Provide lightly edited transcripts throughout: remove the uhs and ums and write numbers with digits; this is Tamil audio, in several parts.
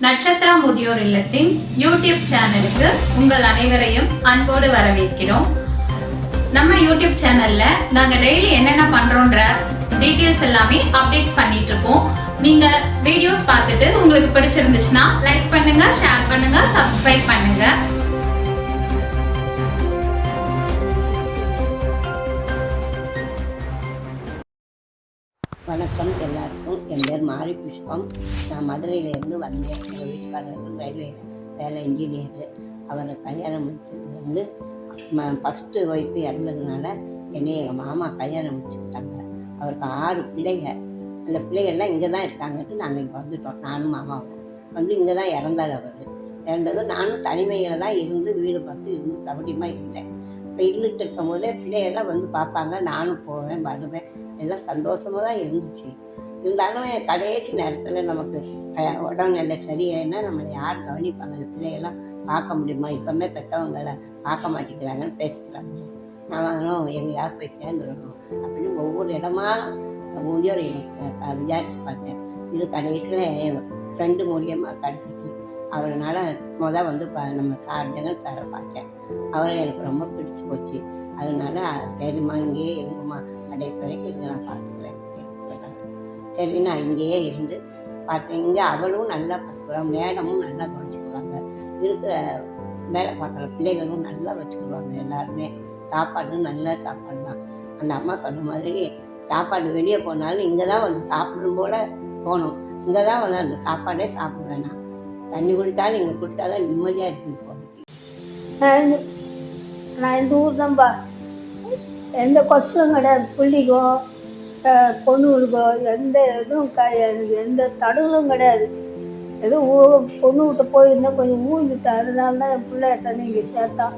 நட்சத்திரா முதியோர் இல்லத்தின் யூடியூப் சேனலுக்கு உங்கள் அனைவரையும் அன்போடு வரவேற்கிறோம். நம்ம யூடியூப் சேனல்ல நாங்க டெய்லி என்னென்ன பண்றோம்ன்ற டீடைல்ஸ் எல்லாமே அப்டேட் பண்ணிட்டு இருக்கோம். நீங்க வீடியோஸ் பார்த்துட்டு உங்களுக்கு பிடிச்சிருந்துச்சுன்னா லைக் பண்ணுங்க, ஷேர் பண்ணுங்க, சப்ஸ்கிரைப் பண்ணுங்க. வணக்கம் எல்லாருக்கும். என் பேர் மாரி புஷ்பம். நான் மதுரையிலேருந்து வந்தேன். எங்கள் வீட்டுக்காரர் ரயில்வேல வேலை இன்ஜினியரு. அவரை கல்யாணம் முடிச்சது ஃபஸ்ட்டு ஒய்ஃபு இறந்ததுனால என்னை எங்கள் மாமா கல்யாணம் முடிச்சுக்கிட்டாங்க. அவருக்கு 6 பிள்ளைங்க. அந்த பிள்ளைகள்லாம் இங்கே தான் இருக்காங்கன்ட்டு நாங்கள் இங்கே வந்துட்டோம். நானும் மாமாவும் வந்து இங்கே தான் இறந்தார். அவர் இறந்ததும் நானும் தனிமையில் தான் இருந்து வீடு பார்த்து இருந்து சௌகரியமாக இருந்தேன். இப்போ இருந்துட்டு இருக்கும் போதே பிள்ளைகள்லாம் வந்து பார்ப்பாங்க, நானும் போவேன் வருவேன், எல்லாம் சந்தோஷமாக தான் இருந்துச்சு. இருந்தாலும் கடைசி நேரத்தில் நமக்கு உடல்நிலை சரியில்லைன்னா நம்மளை யார் கவனிப்பாங்க? அந்த பிள்ளைகள்லாம் பார்க்க முடியுமா? இப்போமே பெற்றவங்களை பார்க்க மாட்டேங்கிறாங்கன்னு பேசிக்கிறாங்க. நானும் எங்கேயாவது போய் சேர்ந்துடணும் அப்படின்னு ஒவ்வொரு இடமா முதியோரை விசாரித்து பார்த்தேன். இது கடைசியில் என் ஃப்ரெண்டு மூலியமாக கிடச்சிச்சு. அவரால் வந்து நம்ம ஜெகன் சாரை பார்த்தேன். அவரை எனக்கு ரொம்ப பிடிச்சி போச்சு. அதனால சரிம்மா இங்கேயே இருங்கம்மா, கடைசி வரைக்கும் இங்கே நான் பார்த்துக்கிறேன் அப்படின்னு சொன்னாங்க. சரி, நான் இங்கேயே இருந்து பார்த்தேன். இங்கே அவளும் நல்லா பார்த்துக்குவாங்க, மேடமும் நல்லா கவனிச்சுக்குவாங்க, இருக்கிற வேலை பார்க்குற பிள்ளைகளும் நல்லா வச்சுக்குவாங்க. எல்லாருமே சாப்பாடும் நல்ல சாப்பாடு தான். அந்த அம்மா சொன்ன மாதிரி சாப்பாடு வெளியே போனாலும் இங்கே தான் வந்து சாப்பிடும் போல் தோணும். இங்கே தான் வந்து அந்த சாப்பாடே சாப்பிட வேணாம், தண்ணி குடித்தாலும் இங்கே குடித்தாதான் நிம்மதியாக இருக்குது போகுது. நான் இந்த ஊர் தான்ப்பா. எந்த கஷ்டம் கிடையாது. பிள்ளைக்கோ பொண்ணுங்களுக்கோ எந்த இதுவும் கிடையாது, எந்த தடங்களும் கிடையாது. எதுவும் பொண்ணு விட்டு போயிருந்தால் கொஞ்சம் ஊஞ்சிட்டேன். அதனால தான் என் பிள்ளை தண்ணி இங்கே சேர்த்தான்.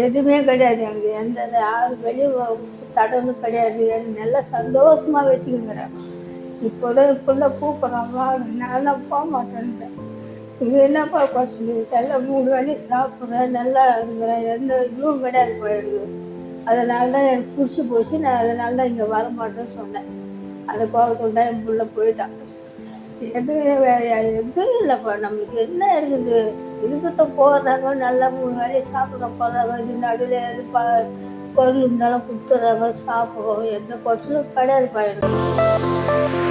எதுவுமே கிடையாது எனக்கு. எந்த யார் வெளியே தடலும் கிடையாது. எனக்கு நல்லா சந்தோஷமாக வச்சுக்கிறேன். இப்போதான் என் பிள்ளை கூப்பிட்றாங்க, நான் போக மாட்டேன்றேன். இங்கே என்னப்பா குறைச்சி எல்லாம் 3 வேலையை சாப்பிட்றேன், நல்லா இருக்கிறேன், எந்த இதுவும் கிடையாது போயிடுது. அதனால தான் எனக்கு பிடிச்சி போச்சு. நான் அதனால தான் இங்கே வரமாட்டேன்னு சொன்னேன். அதை கோபத்தில் தான் என் பிள்ளை போயிட்டான். எதுவும் இல்லைப்பா, நம்மளுக்கு என்ன இருக்குது? இருக்கிறத போடுறாங்க, நல்லா 3 வேலையை சாப்பிட போடுறாங்க. இது நடுவில் பொருள் இருந்தாலும் கொடுத்துட்றாங்க, சாப்பிட்றோம். எந்த குறைச்சலும் கிடையாது பையனுக்கு.